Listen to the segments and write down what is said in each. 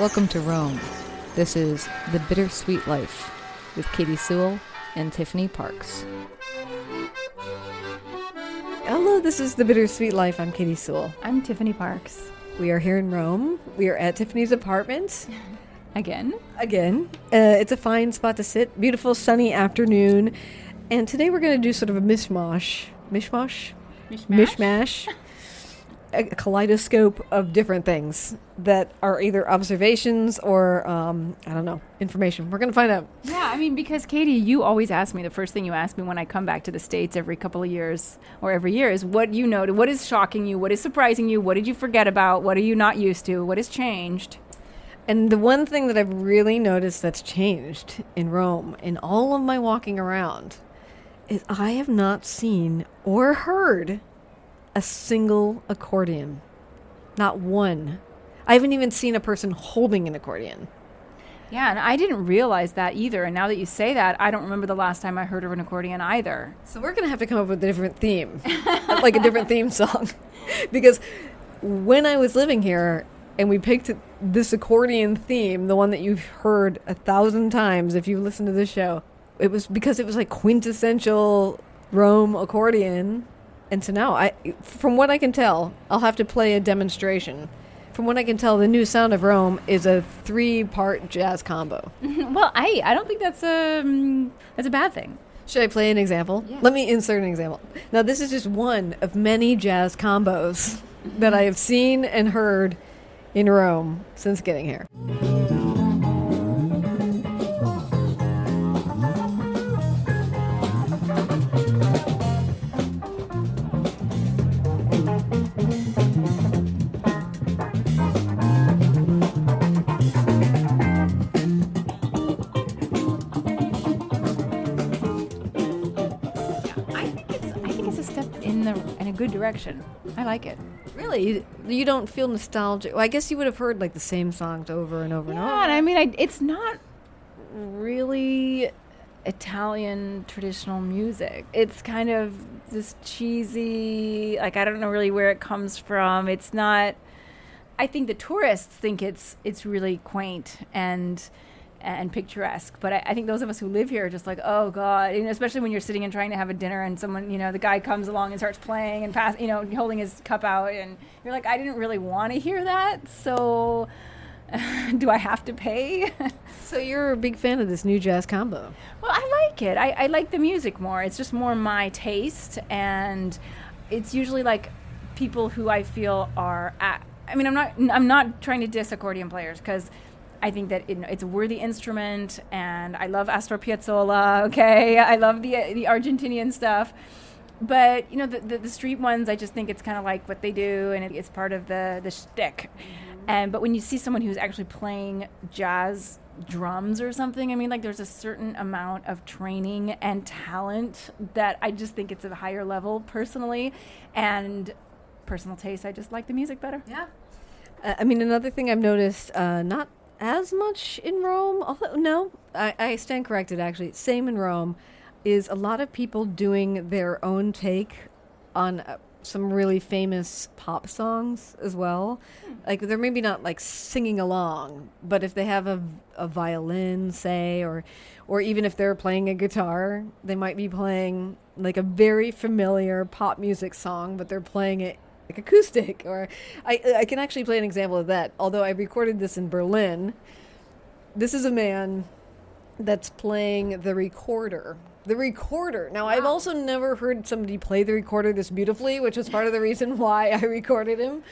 Welcome to Rome. This is The Bittersweet Life with Katy and Tiffany Parks. Hello, this is The Bittersweet Life. I'm Katy. I'm Tiffany Parks. We are here in Rome. We are at Tiffany's apartment. Again. It's a fine spot to sit. Beautiful sunny afternoon. And today we're going to do sort of a mishmash. A kaleidoscope of different things that are either observations or, information. We're going to find out. Yeah, I mean, because Katy, you always ask me, the first thing you ask me when I come back to the States every couple of years or every year is what you know, what is shocking you, what is surprising you, what did you forget about, what are you not used to, what has changed? And the one thing that I've really noticed that's changed in Rome in all of my walking around is I have not seen or heard a single accordion. Not one. I haven't even seen a person holding an accordion. Yeah, and I didn't realize that either. And now that you say that, I don't remember the last time I heard of an accordion either. So we're going to have to come up with a different theme, like a different theme song. Because when I was living here and we picked this accordion theme, the one that you've heard 1,000 times if you listen to this show, it was because it was like quintessential Rome accordion. And so now, from what I can tell, I'll have to play a demonstration. From what I can tell, the new sound of Rome is a 3-part jazz combo. Well, I don't think that's a bad thing. Should I play an example? Yes. Let me insert an example. Now, this is just one of many jazz combos that I have seen and heard in Rome since getting here. In a good direction. I like it. Really? You don't feel nostalgic? Well, I guess you would have heard like the same songs over and over and over. Yeah, and I mean, it's not really Italian traditional music. It's kind of this cheesy, like I don't know really where it comes from. It's not. I think the tourists think it's really quaint and picturesque, but I think those of us who live here are just like, oh God, and especially when you're sitting and trying to have a dinner and someone, the guy comes along and starts playing and holding his cup out, and you're like, I didn't really want to hear that, so do I have to pay? So you're a big fan of this new jazz combo? Well, I like it. I like the music more. It's just more my taste, and it's usually like people who I feel are I'm not trying to diss accordion players, because I think that it's a worthy instrument, and I love Astor Piazzolla, okay? I love the Argentinian stuff. But, the street ones, I just think it's kind of like what they do, and it's part of the shtick. But when you see someone who's actually playing jazz drums or something, I mean, like there's a certain amount of training and talent that I just think it's at a higher level personally. And personal taste, I just like the music better. Yeah. Another thing I've noticed, not as much in Rome, although no, I stand corrected actually. Same in Rome, is a lot of people doing their own take on some really famous pop songs as well. Like they're maybe not like singing along, but if they have a violin, say, or even if they're playing a guitar, they might be playing like a very familiar pop music song, but they're playing it like acoustic. Or I can actually play an example of that, although I recorded this in Berlin. This is a man that's playing the recorder. Now, wow. I've also never heard somebody play the recorder this beautifully, which was part of the reason why I recorded him.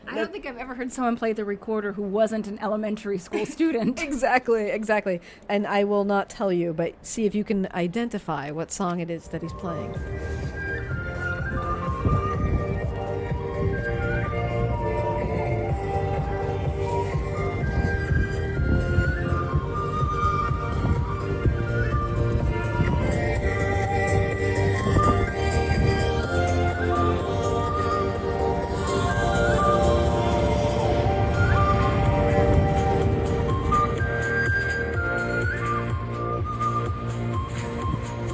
I don't think I've ever heard someone play the recorder who wasn't an elementary school student. Exactly. And I will not tell you, but see if you can identify what song it is that he's playing.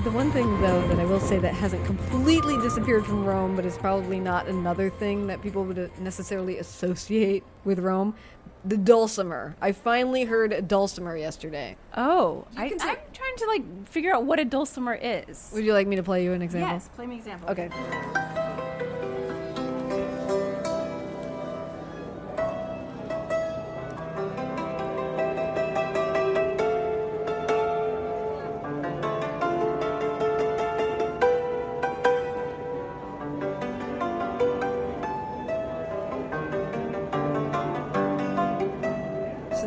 The one thing, though, that I will say that hasn't completely disappeared from Rome, but is probably not another thing that people would necessarily associate with Rome, the dulcimer. I finally heard a dulcimer yesterday. Oh, You can I'm trying to like figure out what a dulcimer is. Would you like me to play you an example? Yes, play me an example. Okay.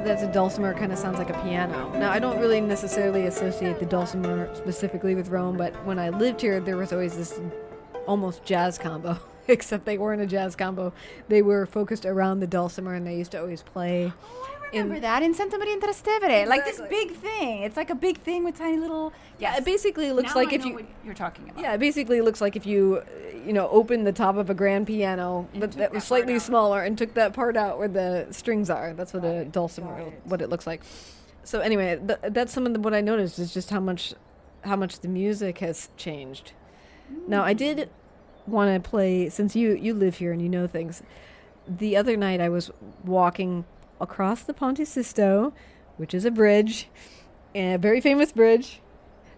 That's a dulcimer. Kind of sounds like a piano. Now, I don't really necessarily associate the dulcimer specifically with Rome, but when I lived here, there was always this almost jazz combo, except they weren't a jazz combo. They were focused around the dulcimer, and they used to always play. Remember that in Santa Maria in Trastevere, like this big thing. It's like a big thing with tiny little. Yeah, it basically looks now like I if know you. what you're talking about. Yeah, it basically looks like if you, open the top of a grand piano that was slightly smaller and took that part out where the strings are. That's what a dulcimer, what it looks like. So anyway, that's some of what I noticed is just how much the music has changed. Now I did want to play, since you live here and you know things. The other night I was walking across the Ponte Sisto, which is a bridge, a very famous bridge,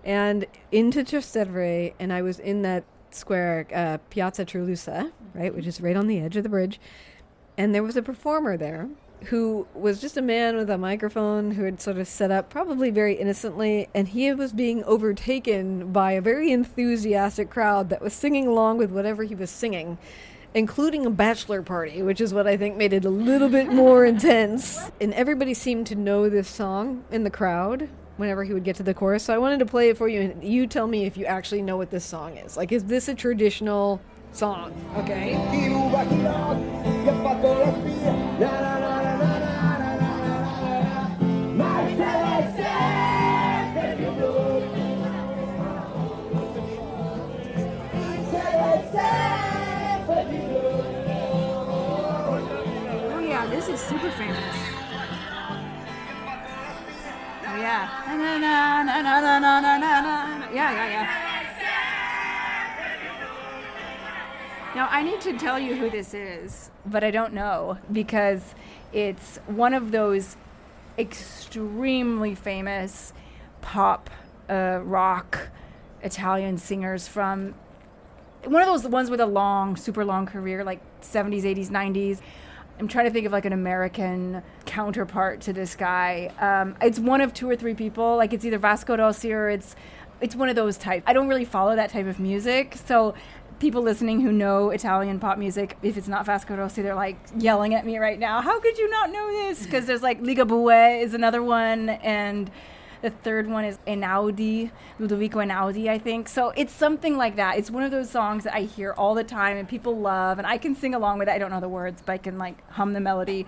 and into Trastevere, and I was in that square, Piazza Trilussa, right, which is right on the edge of the bridge, and there was a performer there who was just a man with a microphone who had sort of set up probably very innocently, and he was being overtaken by a very enthusiastic crowd that was singing along with whatever he was singing, including a bachelor party, which is what I think made it a little bit more intense. And everybody seemed to know this song in the crowd whenever he would get to the chorus. So I wanted to play it for you, and you tell me if you actually know what this song is. Like, is this a traditional song? Okay. This is super famous. Oh yeah. Na, na, na, na, na, na, na, na, na. Yeah. Now I need to tell you who this is, but I don't know because it's one of those extremely famous pop, rock, Italian singers from one of those ones with a super long career, like 70s, 80s, 90s. I'm trying to think of like an American counterpart to this guy. It's one of two or three people. Like it's either Vasco Rossi or it's one of those types. I don't really follow that type of music. So people listening who know Italian pop music, if it's not Vasco Rossi, they're like yelling at me right now. How could you not know this? Because there's like Ligabue is another one. And the third one is Einaudi, Ludovico Einaudi, I think. So it's something like that. It's one of those songs that I hear all the time and people love, and I can sing along with it. I don't know the words, but I can like hum the melody.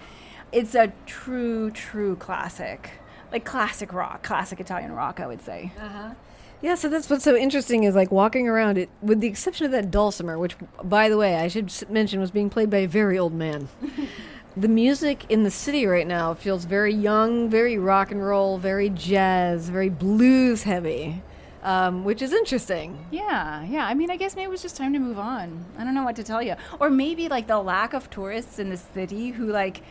It's a true classic. Like classic rock, classic Italian rock, I would say. Uh-huh. Yeah, so that's what's so interesting is like walking around it, with the exception of that dulcimer, which, by the way, I should mention was being played by a very old man. The music in the city right now feels very young, very rock and roll, very jazz, very blues heavy, which is interesting. Yeah. I mean, I guess maybe it was just time to move on. I don't know what to tell you. Or maybe like the lack of tourists in the city who like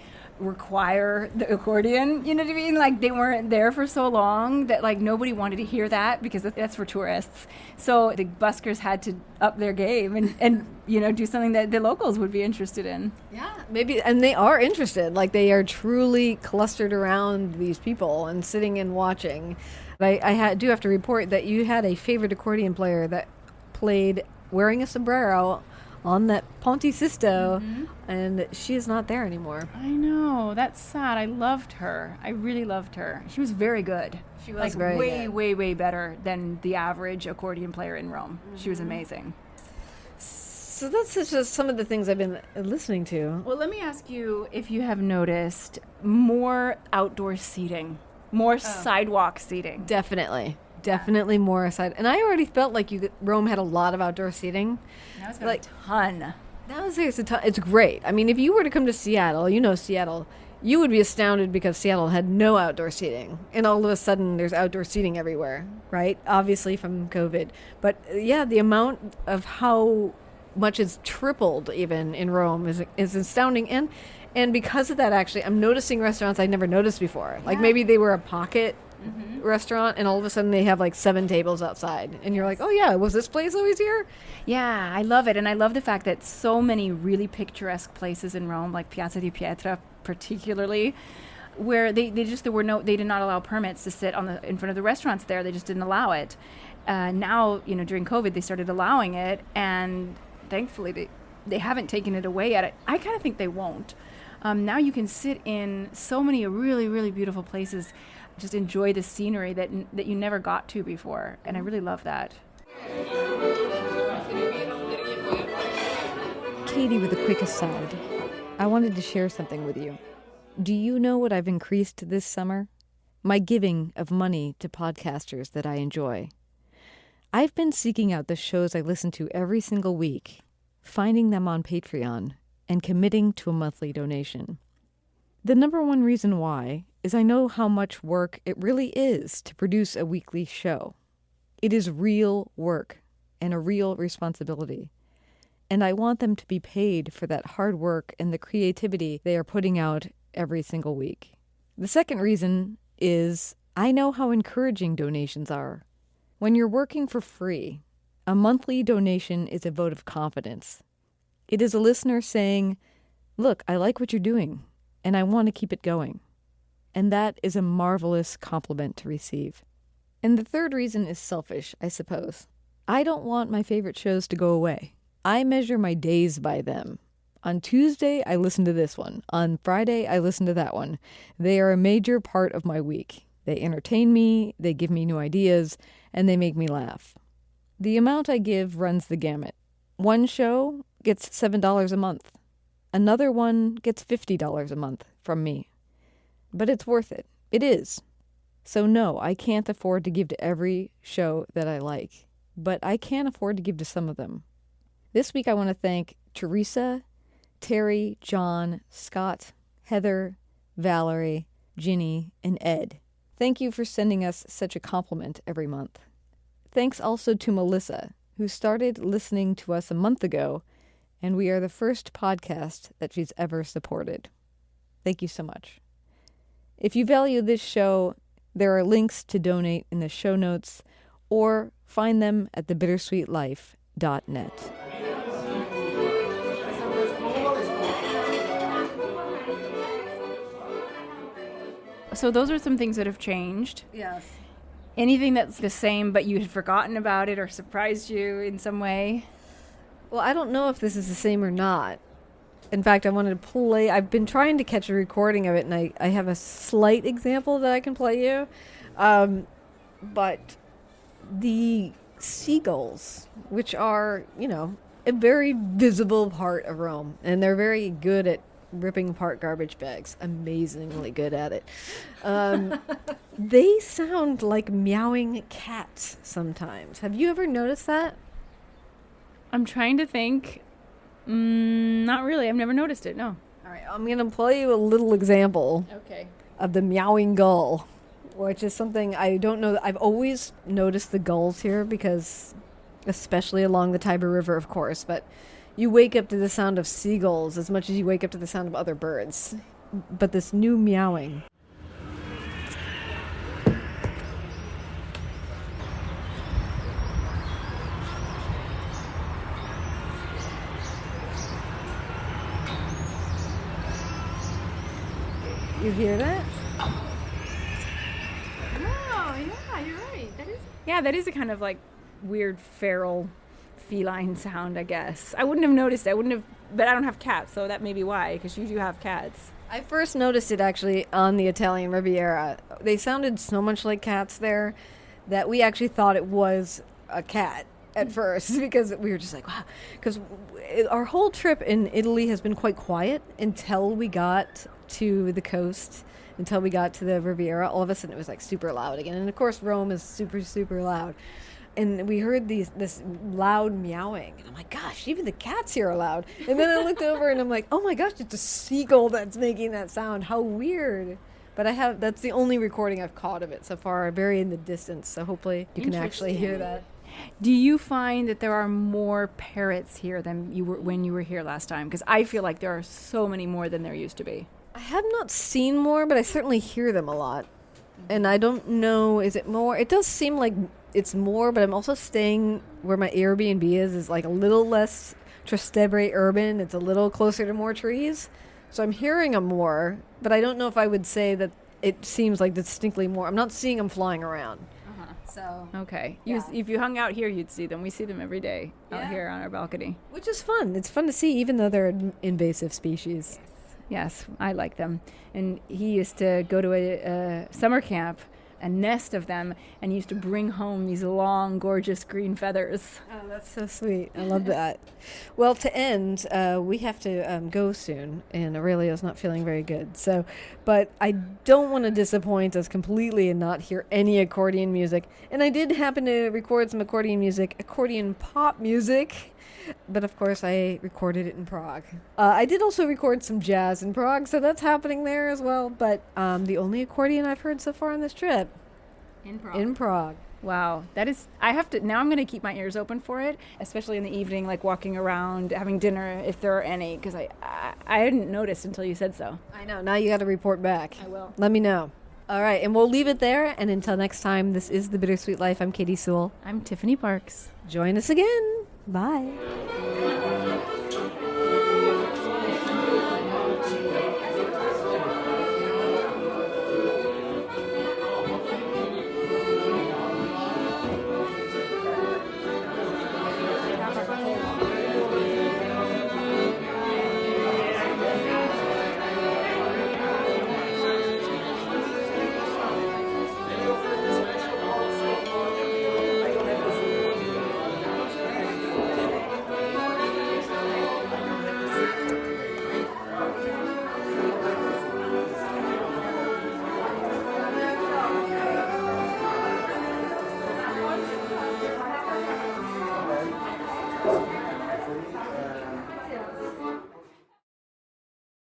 require the accordion, you know what I mean? Like they weren't there for so long that like nobody wanted to hear that because that's for tourists. So the buskers had to up their game and do something that the locals would be interested in. Yeah, maybe, and they are interested. Like they are truly clustered around these people and sitting and watching. But I do have to report that you had a favorite accordion player that played wearing a sombrero on that Ponte Sisto, and she is not there anymore. I know, that's sad. I loved her. I really loved her. She was very good. She was like very good. way better than the average accordion player in Rome. She was amazing. So that's just some of the things I've been listening to. Well, let me ask you if you have noticed more outdoor seating, more sidewalk seating. Definitely more aside. And I already felt like Rome had a lot of outdoor seating. Now it's got a ton. Now there's a ton. It's great. I mean, if you were to come to Seattle, Seattle, you would be astounded because Seattle had no outdoor seating. And all of a sudden, there's outdoor seating everywhere, right? Obviously from COVID. But yeah, the amount of how much as tripled even in Rome is astounding. And because of that, actually, I'm noticing restaurants I'd never noticed before. Like maybe they were a pocket restaurant, and all of a sudden they have like 7 tables outside. And you're like, oh yeah, was this place always here? Yeah, I love it. And I love the fact that so many really picturesque places in Rome, like Piazza di Pietra particularly, where they did not allow permits to sit in front of the restaurants there. They just didn't allow it. Now, during COVID, they started allowing it, and thankfully they haven't taken it away yet. I kind of think they won't. Now you can sit in so many really, really beautiful places, just enjoy the scenery that you never got to before, and I really love that. Katy with a quick aside. I wanted to share something with you. Do you know what I've increased this summer? My giving of money to podcasters that I enjoy. I've been seeking out the shows I listen to every single week, finding them on Patreon, and committing to a monthly donation. The number one reason why is I know how much work it really is to produce a weekly show. It is real work and a real responsibility. And I want them to be paid for that hard work and the creativity they are putting out every single week. The second reason is I know how encouraging donations are. When you're working for free, a monthly donation is a vote of confidence. It is a listener saying, look, I like what you're doing, and I want to keep it going. And that is a marvelous compliment to receive. And the third reason is selfish, I suppose. I don't want my favorite shows to go away. I measure my days by them. On Tuesday, I listen to this one. On Friday, I listen to that one. They are a major part of my week. They entertain me, they give me new ideas, and they make me laugh. The amount I give runs the gamut. One show gets $7 a month. Another one gets $50 a month from me. But it's worth it. It is. So no, I can't afford to give to every show that I like, but I can afford to give to some of them. This week I want to thank Teresa, Terry, John, Scott, Heather, Valerie, Ginny, and Ed. Thank you for sending us such a compliment every month. Thanks also to Melissa, who started listening to us a month ago, and we are the first podcast that she's ever supported. Thank you so much. If you value this show, there are links to donate in the show notes, or find them at thebittersweetlife.net. So those are some things that have changed. Yes. Anything that's the same but you had forgotten about it or surprised you in some way? Well, I don't know if this is the same or not. In fact, I wanted to play. I've been trying to catch a recording of it, and I have a slight example that I can play you. But the seagulls, which are, a very visible part of Rome, and they're very good at ripping apart garbage bags. Amazingly good at it. They sound like meowing cats sometimes. Have you ever noticed that? I'm trying to think. Not really. I've never noticed it, no. All right, I'm going to play you a little example of the meowing gull, which is something I don't know. I've always noticed the gulls here because, especially along the Tiber River, of course, but you wake up to the sound of seagulls as much as you wake up to the sound of other birds. But this new meowing. You hear that? Oh, yeah, you're right. That is a kind of like weird feral feline sound, I guess. I wouldn't have noticed it. But I don't have cats, so that may be why, because you do have cats. I first noticed it actually on the Italian Riviera. They sounded so much like cats there that we actually thought it was a cat at first, because we were just like, wow. Because our whole trip in Italy has been quite quiet until we got to the coast, until we got to the Riviera. All of a sudden it was like super loud again. And of course Rome is super, super loud. And we heard this loud meowing. And I'm like, gosh, even the cats here are loud. And then I looked over and I'm like, oh my gosh, it's a seagull that's making that sound. How weird. But that's the only recording I've caught of it so far, very in the distance. So hopefully you can actually hear that. Do you find that there are more parrots here than you were when you were here last time? Because I feel like there are so many more than there used to be. I have not seen more, but I certainly hear them a lot. And I don't know, is it more? It does seem like it's more, but I'm also staying where my Airbnb is like a little less Trastevere urban. It's a little closer to more trees. So I'm hearing them more, but I don't know if I would say that it seems like distinctly more. I'm not seeing them flying around. So Okay. Yeah. If you hung out here, you'd see them. We see them every day out Yeah. here on our balcony. which is fun. It's fun to see, even though they're an invasive species. Yes, I like them. And he used to go to a summer camp, a nest of them, and he used to bring home these long, gorgeous green feathers. Oh, that's so sweet. I love that. Well, to end, we have to go soon, and Aurelio's not feeling very good. So, but I don't want to disappoint us completely and not hear any accordion music. And I did happen to record some accordion music, accordion pop music. But of course, I recorded it in Prague. I did also record some jazz in Prague, so that's happening there as well. But the only accordion I've heard so far on this trip in Prague. Wow, that is. I have to now. I'm going to keep my ears open for it, especially in the evening, like walking around, having dinner, if there are any, because I hadn't noticed until you said so. I know. Now you got to report back. I will. Let me know. All right, and we'll leave it there. And until next time, this is The Bittersweet Life. I'm Katy Sewell. I'm Tiffany Parks. Join us again. Bye.